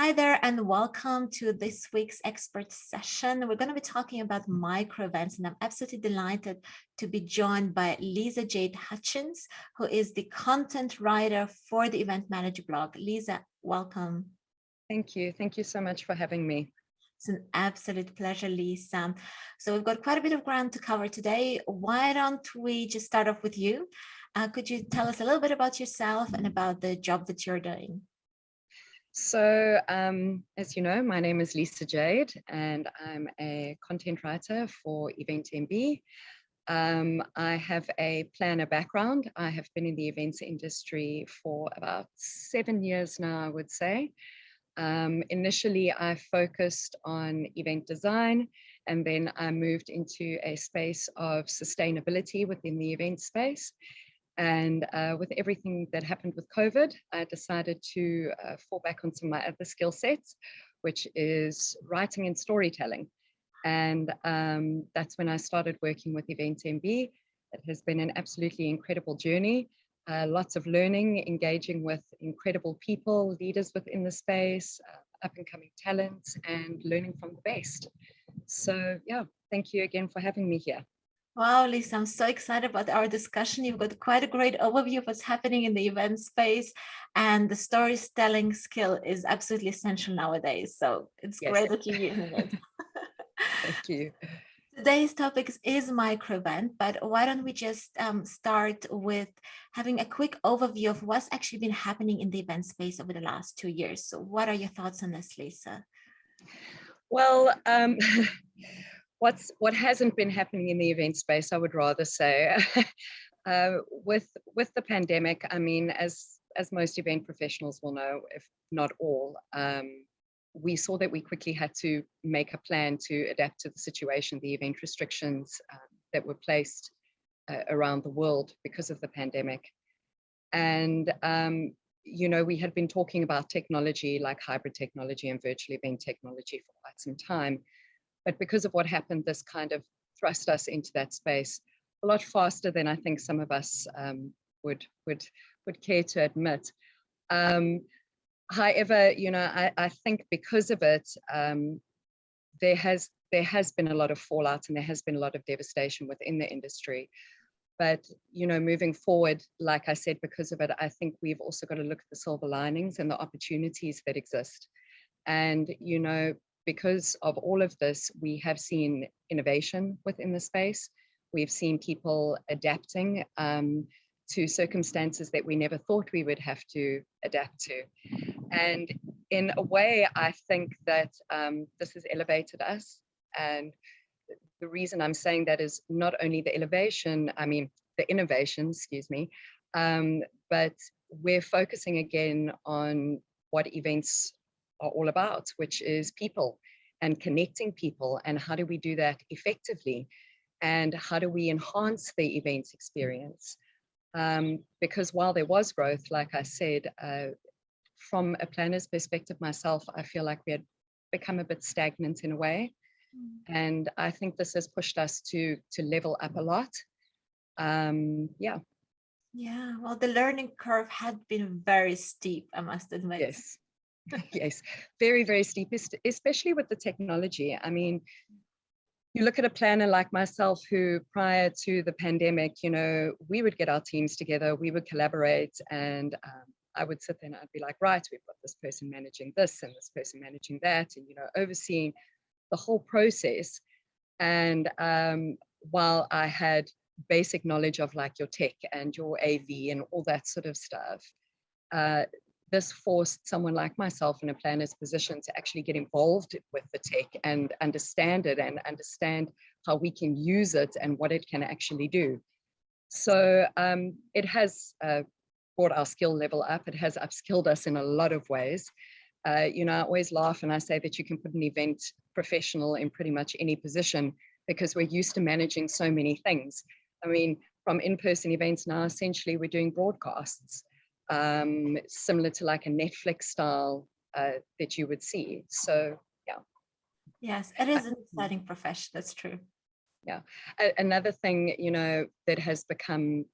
Hi there, and welcome to this week's expert session. We're going to be talking about micro events, and I'm absolutely delighted to be joined by Lisa Jade Hutchins, who is the content writer for the Event Manager blog. Lisa, welcome. Thank you. Thank you so much for having me. It's an absolute pleasure, Lisa. So we've got quite a bit of ground to cover today. Why don't we just start off with you? Could you tell us a little bit about yourself and about the job that you're doing? So, as you know, my name is Lisa Jade, and I'm a content writer for EventMB. I have a planner background. I have been in the events industry for about 7 years now, I would say. Initially, I focused on event design, and then I moved into a space of sustainability within the event space. And with everything that happened with COVID, I decided to fall back on some of my other skill sets, which is writing and storytelling. And that's when I started working with EventMB. It has been an absolutely incredible journey. Lots of learning, engaging with incredible people, leaders within the space, up and coming talents, and learning from the best. So yeah, thank you again for having me here. Wow, Lisa, I'm so excited about our discussion. You've got quite a great overview of what's happening in the event space, and the storytelling skill is absolutely essential nowadays. So it's great that you're using it. Thank you. Today's topic is micro event, but why don't we just start with having a quick overview of what's actually been happening in the event space over the last 2 years. So what are your thoughts on this, Lisa? Well, what hasn't been happening in the event space, I would rather say, with the pandemic. I mean, as most event professionals will know, if not all, we saw that we quickly had to make a plan to adapt to the situation, the event restrictions that were placed around the world because of the pandemic. And you know, we had been talking about technology like hybrid technology and virtual event technology for quite some time. But because of what happened, this kind of thrust us into that space a lot faster than I think some of us would care to admit. However, you know, I think because of it, there has been a lot of fallout and there has been a lot of devastation within the industry. But, you know, moving forward, like I said, because of it, I think we've also got to look at the silver linings and the opportunities that exist. And, you know, because of all of this, we have seen innovation within the space. We've seen people adapting to circumstances that we never thought we would have to adapt to. And in a way, I think that this has elevated us. And the reason I'm saying that is not only the innovation, excuse me, but we're focusing again on what events are all about, which is people and connecting people. And how do we do that effectively? And how do we enhance the events experience? Because while there was growth, like I said, from a planner's perspective myself, I feel like we had become a bit stagnant in a way. And I think this has pushed us to level up a lot. Yeah. Yeah, well, the learning curve had been very steep, I must admit. Yes. Yes, very, very steep, especially with the technology. I mean, you look at a planner like myself who prior to the pandemic, you know, we would get our teams together, we would collaborate, and I would sit there and I'd be like, right, we've got this person managing this and this person managing that, and, you know, overseeing the whole process. And while I had basic knowledge of like your tech and your AV and all that sort of stuff, this forced someone like myself in a planner's position to actually get involved with the tech and understand it and understand how we can use it and what it can actually do. So it has brought our skill level up. It has upskilled us in a lot of ways. You know, I always laugh and I say that you can put an event professional in pretty much any position because we're used to managing so many things. I mean, from in-person events now, essentially we're doing broadcasts, similar to like a Netflix style that you would see. So, yeah. Yes, it is an exciting profession. That's true. Yeah. Another thing, you know, that has become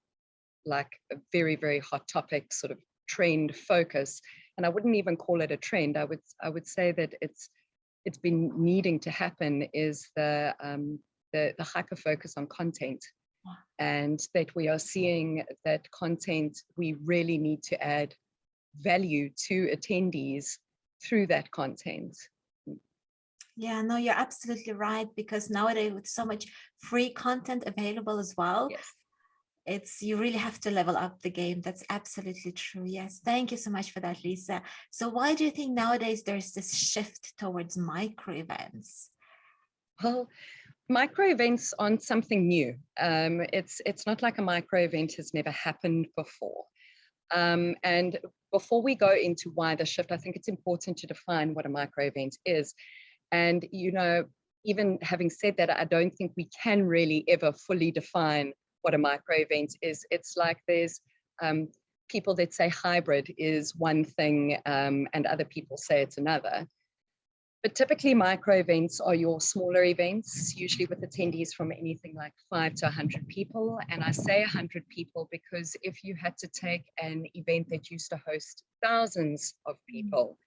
like a very, very hot topic, sort of trend focus, and I wouldn't even call it a trend. I would say that it's been needing to happen, is the hyper focus on content, and that we are seeing that content, we really need to add value to attendees through that content. Yeah, no, you're absolutely right, because nowadays with so much free content available as well, Yes. you really have to level up the game. That's absolutely true. Yes, thank you so much for that, Lisa. So why do you think nowadays there's this shift towards micro events? Well, micro events aren't something new. It's not like a micro event has never happened before. And before we go into why the shift, I think it's important to define what a micro event is. And, you know, even having said that, I don't think we can really ever fully define what a micro event is. It's like there's people that say hybrid is one thing, and other people say it's another. But typically micro events are your smaller events, usually with attendees from anything like 5 to 100 people. And I say 100 people because if you had to take an event that used to host thousands of people,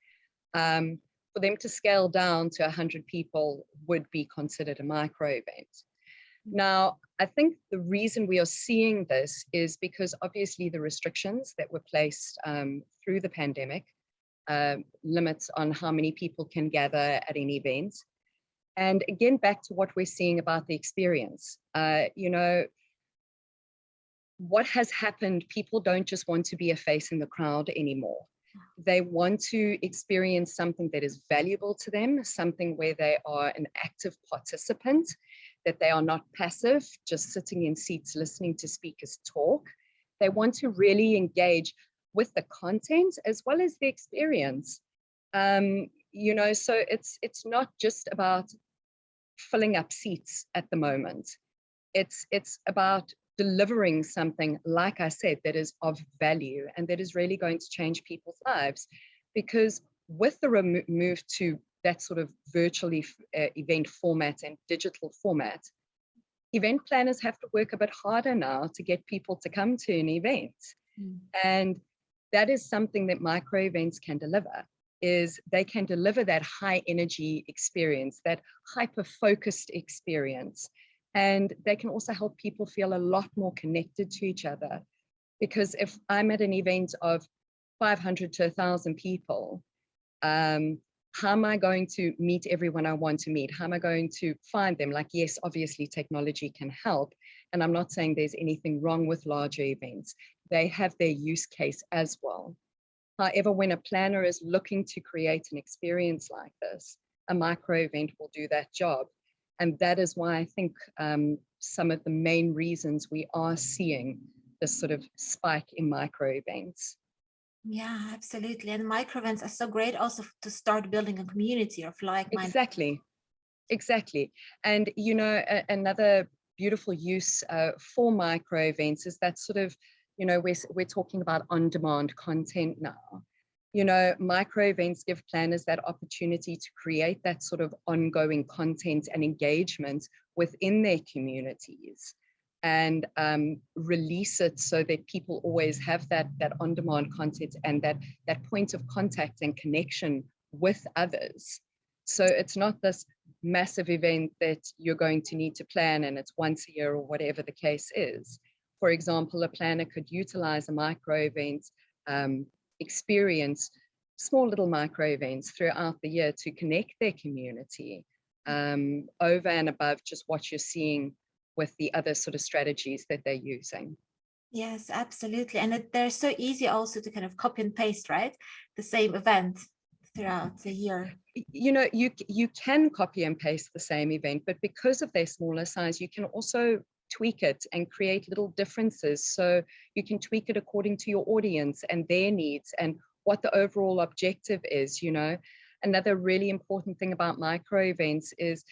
for them to scale down to 100 people would be considered a micro event. Now, I think the reason we are seeing this is because obviously the restrictions that were placed through the pandemic, limits on how many people can gather at an event. And again, back to what we're seeing about the experience. You know, what has happened, people don't just want to be a face in the crowd anymore. They want to experience something that is valuable to them, something where they are an active participant, that they are not passive, just sitting in seats listening to speakers talk. They want to really engage with the content as well as the experience. You know, so it's not just about filling up seats at the moment. It's about delivering something, like I said, that is of value and that is really going to change people's lives. Because with the move to that sort of virtual event format and digital format, event planners have to work a bit harder now to get people to come to an event. And that is something that micro events can deliver, is they can deliver that high energy experience, that hyper focused experience. And they can also help people feel a lot more connected to each other. Because if I'm at an event of 500 to 1,000 people, how am I going to meet everyone I want to meet? How am I going to find them? Like, yes, obviously technology can help. And I'm not saying there's anything wrong with larger events. They have their use case as well. However, when a planner is looking to create an experience like this, a micro event will do that job. And that is why I think some of the main reasons we are seeing this sort of spike in micro events. Yeah, absolutely. And micro events are so great also to start building a community of like-minded. Exactly. And, you know, another beautiful use for micro events is that sort of, you know, we're talking about on-demand content now. You know, micro events give planners that opportunity to create that sort of ongoing content and engagement within their communities, and release it so that people always have that on-demand content and that point of contact and connection with others. So it's not this massive event that you're going to need to plan and it's once a year or whatever the case is. For example, a planner could utilize a micro event experience, small little micro events throughout the year to connect their community over and above just what you're seeing with the other sort of strategies that they're using. Yes, absolutely. And they're so easy also to kind of copy and paste, right? The same event throughout the year. You know, you can copy and paste the same event, but because of their smaller size, you can also tweak it and create little differences. So you can tweak it according to your audience and their needs and what the overall objective is. You know, another really important thing about micro events is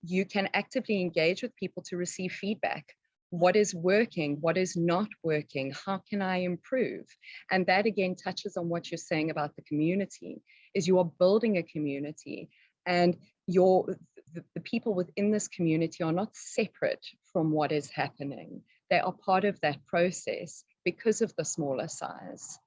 you can actively engage with people to receive feedback. What is working? What is not working? How can I improve? And that again touches on what you're saying about the community, is you are building a community, and the people within this community are not separate from what is happening. They are part of that process because of the smaller size.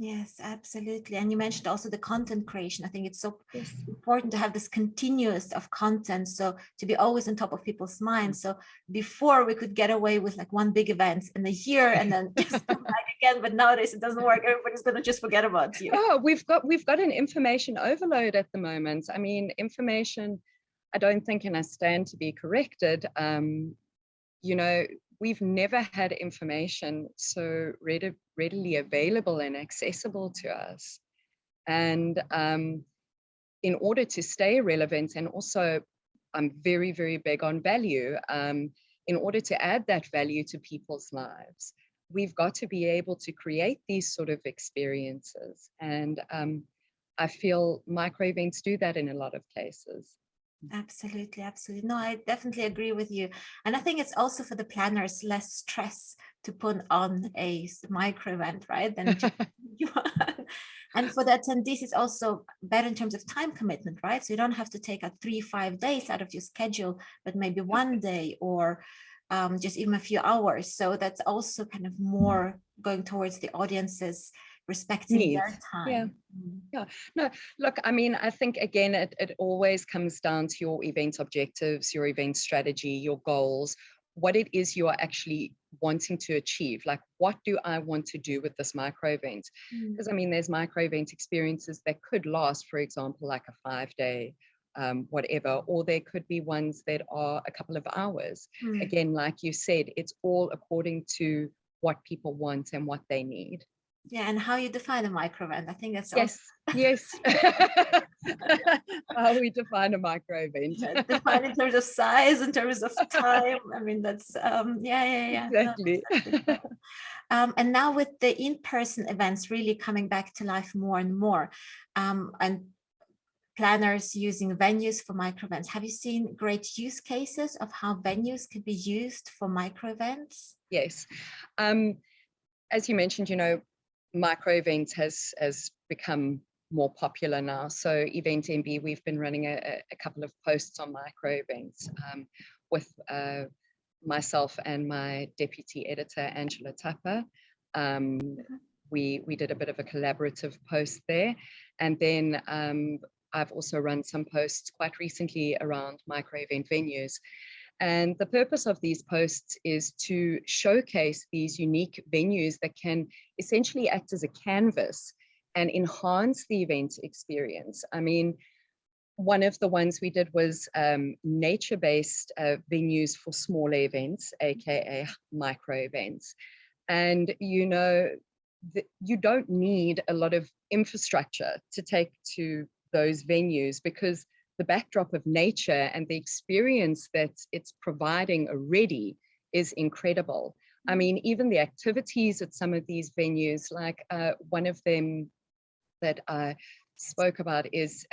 Yes, absolutely. And you mentioned also the content creation. I think it's so Yes. important to have this continuous of content. So to be always on top of people's minds. So before we could get away with like one big event in a year and then just come back again. But nowadays it doesn't work. Everybody's going to just forget about you. Oh, we've got an information overload at the moment. I mean, information, I don't think, and I stand to be corrected. You know, we've never had information so readily available and accessible to us. And in order to stay relevant, and also I'm very, very big on value, in order to add that value to people's lives, we've got to be able to create these sort of experiences. And I feel micro events do that in a lot of places. Absolutely, absolutely. No, I definitely agree with you. And I think it's also for the planners less stress to put on a micro event, right? Than just and for the attendees, it's also better in terms of time commitment, right? So you don't have to take out 3-5 days out of your schedule, but maybe one day or just even a few hours. So that's also kind of more going towards the audience's respecting Needs. their Yeah. time. Yeah, no, look, I mean, I think, again, it always comes down to your event objectives, your event strategy, your goals, what it is you are actually wanting to achieve. Like, what do I want to do with this micro event? Because, I mean, there's micro event experiences that could last, for example, like a 5-day, whatever, or there could be ones that are a couple of hours. Again, like you said, it's all according to what people want and what they need. Yeah, and how you define a micro event. I think that's yes, also yes. How we define a micro event. define in terms of size, in terms of time. I mean, that's yeah. Exactly. No, and now with the in-person events really coming back to life more and more, and planners using venues for micro events. Have you seen great use cases of how venues could be used for micro events? Yes. As you mentioned, you know, micro events has become more popular now. So Event MB, we've been running a couple of posts on micro events with myself and my deputy editor, Angela Tapper. We did a bit of a collaborative post there. And then I've also run some posts quite recently around micro event venues. And the purpose of these posts is to showcase these unique venues that can essentially act as a canvas and enhance the event experience. I mean, one of the ones we did was nature-based venues for smaller events, aka micro events. And you know, you don't need a lot of infrastructure to take to those venues, because the backdrop of nature and the experience that it's providing already is incredible. I mean, even the activities at some of these venues, like one of them that I spoke about is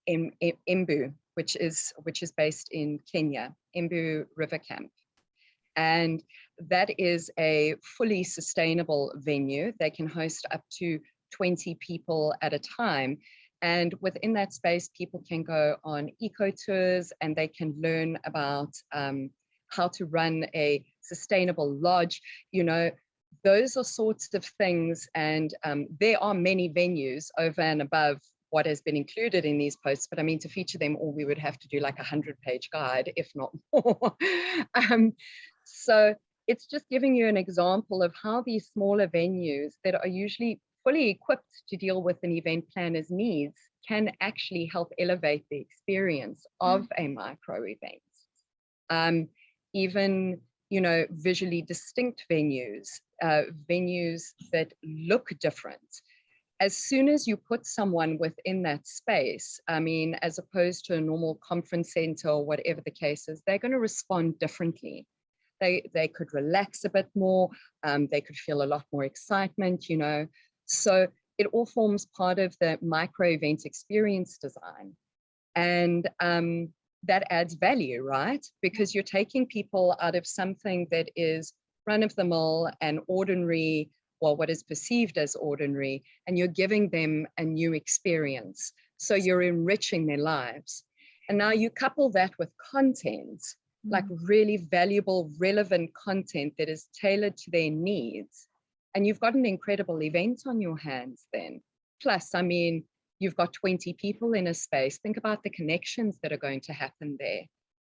Embu, which is based in Kenya, Embu River Camp. And that is a fully sustainable venue. They can host up to 20 people at a time. And within that space, people can go on eco tours and they can learn about how to run a sustainable lodge. You know, those are sorts of things. And there are many venues over and above what has been included in these posts. But I mean, to feature them all, we would have to do like a 100-page guide, if not more. So it's just giving you an example of how these smaller venues that are usually fully equipped to deal with an event planner's needs can actually help elevate the experience of a micro event. Even, you know, visually distinct venues, venues that look different. As soon as you put someone within that space, I mean, as opposed to a normal conference center or whatever the case is, they're going to respond differently. They could relax a bit more. They could feel a lot more excitement, you know. So it all forms part of the micro event experience design. And that adds value, right? Because you're taking people out of something that is run-of-the-mill and ordinary, well, what is perceived as ordinary, and you're giving them a new experience. So you're enriching their lives. And now you couple that with content, like really valuable, relevant content that is tailored to their needs. And you've got an incredible event on your hands then. Plus, I mean, you've got 20 people in a space. Think about the connections that are going to happen there.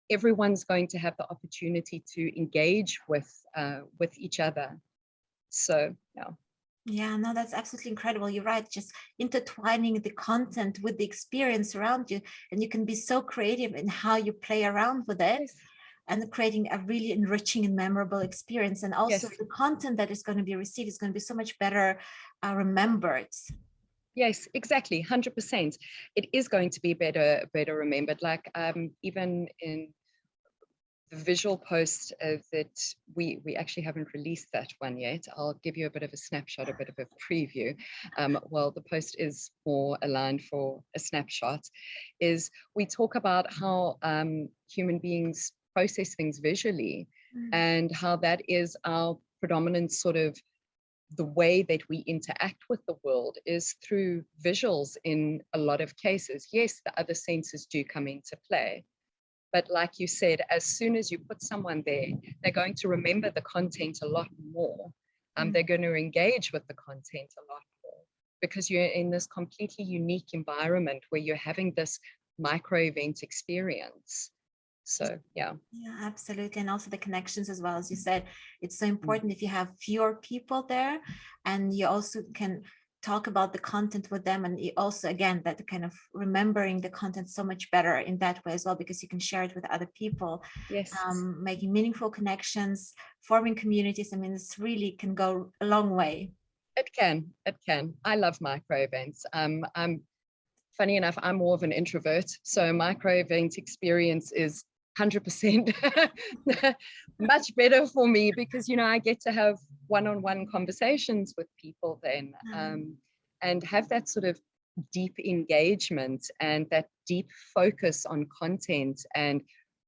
Everyone's going to have the opportunity to engage with each other. So, yeah. Yeah, no, that's absolutely incredible. You're right. Just intertwining the content with the experience around you, and you can be so creative in how you play around with it. Yes. And creating a really enriching and memorable experience. And also Yes. the content that is going to be received is going to be so much better remembered. Yes, exactly, 100%. It is going to be better remembered. Like even in the visual post that we actually haven't released that one yet. I'll give you a bit of a snapshot, a bit of a preview. Well, the post is more aligned for a snapshot. Is we talk about how human beings process things visually, and how that is our predominant sort of the way that we interact with the world is through visuals in a lot of cases. Yes, the other senses do come into play. But like you said, as soon as you put someone there, they're going to remember the content a lot more. They're going to engage with the content a lot more because you're in this completely unique environment where you're having this micro event experience. So, yeah. Yeah, absolutely. And also the connections as well. As you said, it's so important if you have fewer people there, and you also can talk about the content with them. And you also, again, that kind of remembering the content so much better in that way as well, because you can share it with other people. Yes. Making meaningful connections, forming communities. I mean, this really can go a long way. It can. I love micro events. I'm funny enough, I'm more of an introvert. So micro event experience is 100% much better for me because, you know, I get to have one-on-one conversations with people then and have that sort of deep engagement and that deep focus on content and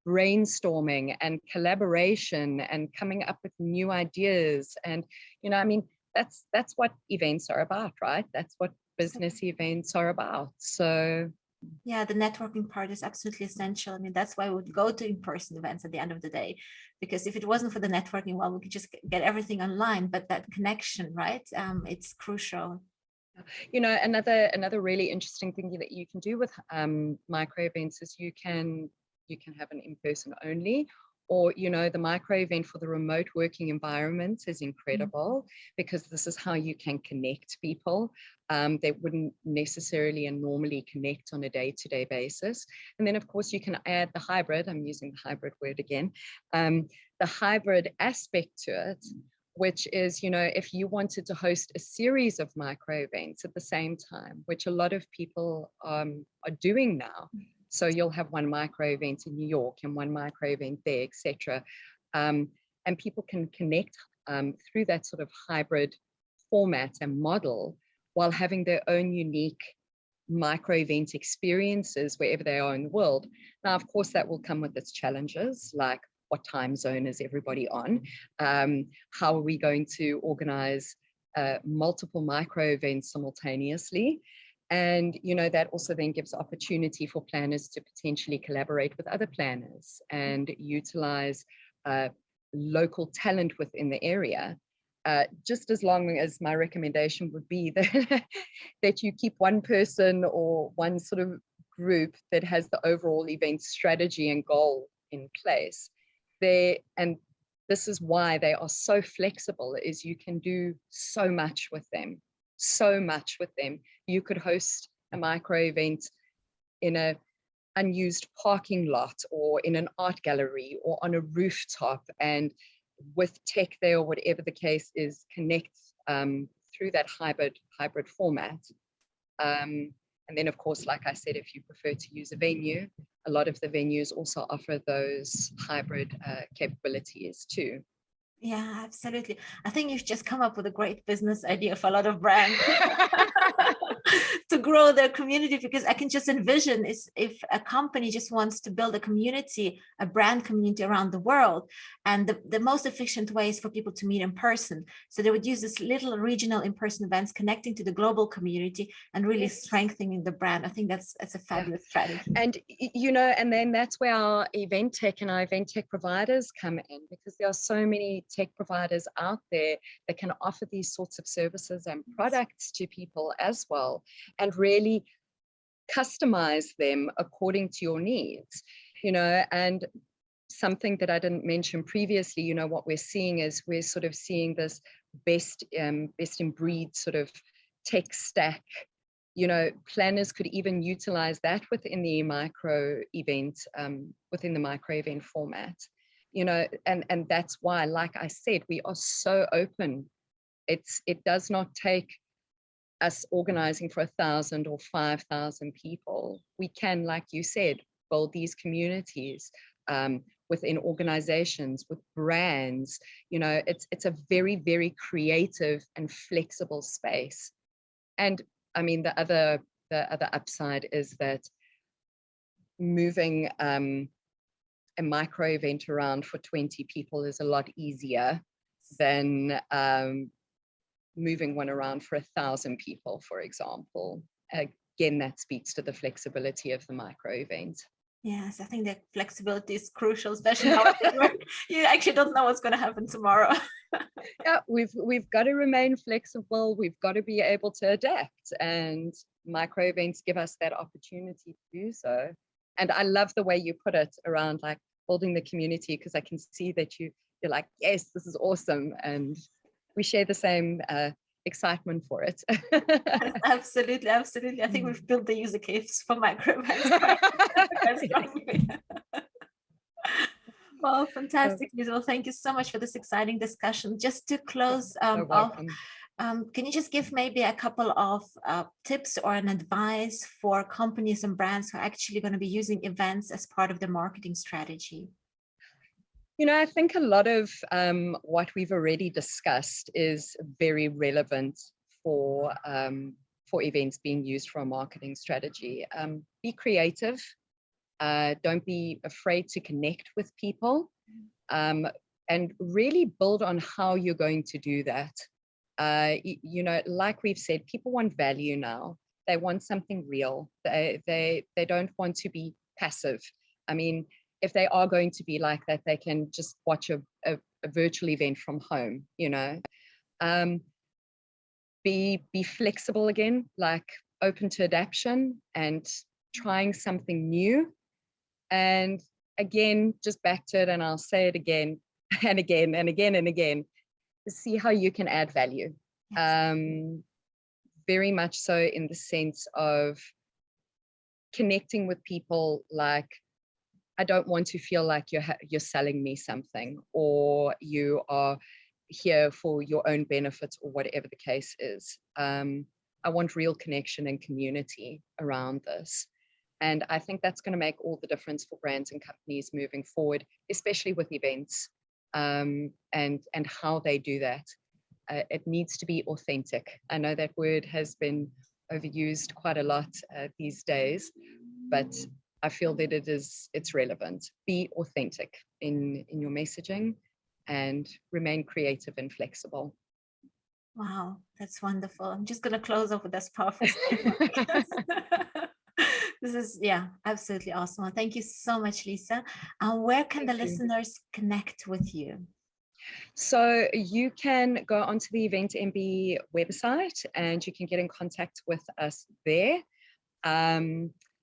brainstorming and collaboration and coming up with new ideas. And, you know, I mean, that's what events are about, right? That's what business events are about. So yeah, the networking part is absolutely essential. I mean, that's why we would go to in-person events at the end of the day, because if it wasn't for the networking, well, we could just get everything online, but that connection, right? It's crucial. You know, another really interesting thing that you can do with micro events is you can have an in-person only, or, you know, the micro event for the remote working environment is incredible because this is how you can connect people. They wouldn't necessarily and normally connect on a day-to-day basis. And then, of course, you can add the hybrid. I'm using the hybrid word again. The hybrid aspect to it, which is, you know, if you wanted to host a series of micro events at the same time, which a lot of people are doing now. So you'll have one micro event in New York and one micro event there, etc. And people can connect through that sort of hybrid format and model while having their own unique micro event experiences wherever they are in the world. Now, of course, that will come with its challenges, like what time zone is everybody on? How are we going to organize multiple micro events simultaneously? And, you know, that also then gives opportunity for planners to potentially collaborate with other planners and utilize local talent within the area. Just as long as my recommendation would be that, that you keep one person or one sort of group that has the overall event strategy and goal in place. And this is why they are so flexible, is you can do so much with them. You could host a micro event in an unused parking lot or in an art gallery or on a rooftop, and with tech there or whatever the case is, connect through that hybrid format. And then, of course, like I said, if you prefer to use a venue, a lot of the venues also offer those hybrid capabilities too. Yeah, absolutely. I think you've just come up with a great business idea for a lot of brands. to grow their community, because I can just envision is if a company just wants to build a community, a brand community around the world, and the most efficient way is for people to meet in person. So they would use this little regional in-person events connecting to the global community and really strengthening the brand. I think that's a fabulous strategy. And, you know, and then that's where our event tech and our event tech providers come in, because there are so many tech providers out there that can offer these sorts of services and products to people as well, and really customize them according to your needs, you know. And something that I didn't mention previously, you know, what we're seeing is we're sort of seeing this best in breed sort of tech stack. You know, planners could even utilize that within the micro event, within the micro event format, you know, and that's why, like I said, we are so open. It does not take us organizing for 1,000 or 5,000 people. We can, like you said, build these communities within organizations, with brands. You know, it's a very, very creative and flexible space. And I mean, the other upside is that moving a micro event around for 20 people is a lot easier than moving one around for 1,000 people, for example. Again, that speaks to the flexibility of the micro event. Yes, I think that flexibility is crucial, especially now you actually don't know what's going to happen tomorrow. Yeah, we've got to remain flexible. We've got to be able to adapt, and micro events give us that opportunity to do so. And I love the way you put it around like building the community, because I can see that you're like, yes, this is awesome, and we share the same excitement for it. Yes, absolutely, absolutely. I think we've built the user case for micro events. Well, fantastic, Liz. Well, thank you so much for this exciting discussion. Just to close off, can you just give maybe a couple of tips or an advice for companies and brands who are actually going to be using events as part of their marketing strategy? You know, I think a lot of what we've already discussed is very relevant for events being used for a marketing strategy. Be creative. Don't be afraid to connect with people, and really build on how you're going to do that. You know, like we've said, people want value now. They want something real. They don't want to be passive. I mean, if they are going to be like that, they can just watch a virtual event from home, you know. Be flexible again, like open to adaptation and trying something new. And again, just back to it, and I'll say it again and again and again and again, to see how you can add value. Yes. Very much so in the sense of connecting with people. Like, I don't want to feel like you're selling me something, or you are here for your own benefit, or whatever the case is. I want real connection and community around this. And I think that's going to make all the difference for brands and companies moving forward, especially with events, and how they do that. It needs to be authentic. I know that word has been overused quite a lot these days, but I feel that it's relevant. Be authentic in your messaging and remain creative and flexible. Wow, that's wonderful. I'm just going to close off with this powerful statement. This is, yeah, absolutely awesome. Well, thank you so much, Lisa. Where can the listeners connect with you? So you can go onto the Event MB website and you can get in contact with us there.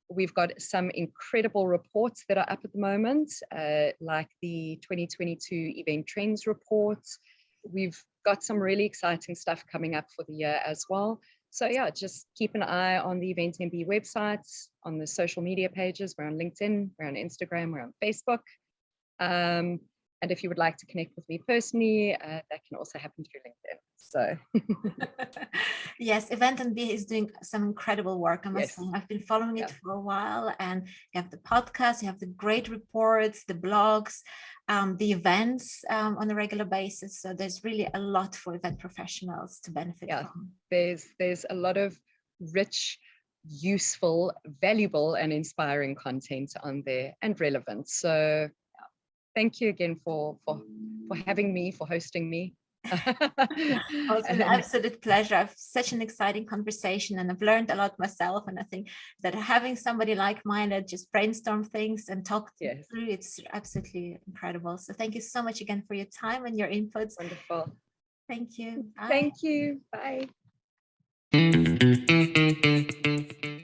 We've got some incredible reports that are up at the moment, like the 2022 Event Trends report. We've got some really exciting stuff coming up for the year as well. So yeah, just keep an eye on the Event MB websites, on the social media pages. We're on LinkedIn, we're on Instagram, we're on Facebook. And if you would like to connect with me personally, that can also happen through LinkedIn. So yes, Event MB is doing some incredible work. I must say, I've been following it for a while, and you have the podcast, you have the great reports, the blogs, the events on a regular basis. So there's really a lot for event professionals to benefit from. There's a lot of rich, useful, valuable, and inspiring content on there, and relevant. So thank you again for having me, for hosting me. Oh, it's been an absolute pleasure. I've such an exciting conversation, and I've learned a lot myself. And I think that having somebody like mine that just brainstorm things and talk Yes. through, it's absolutely incredible. So thank you so much again for your time and your inputs. Wonderful. Thank you. Bye. Thank you. Bye.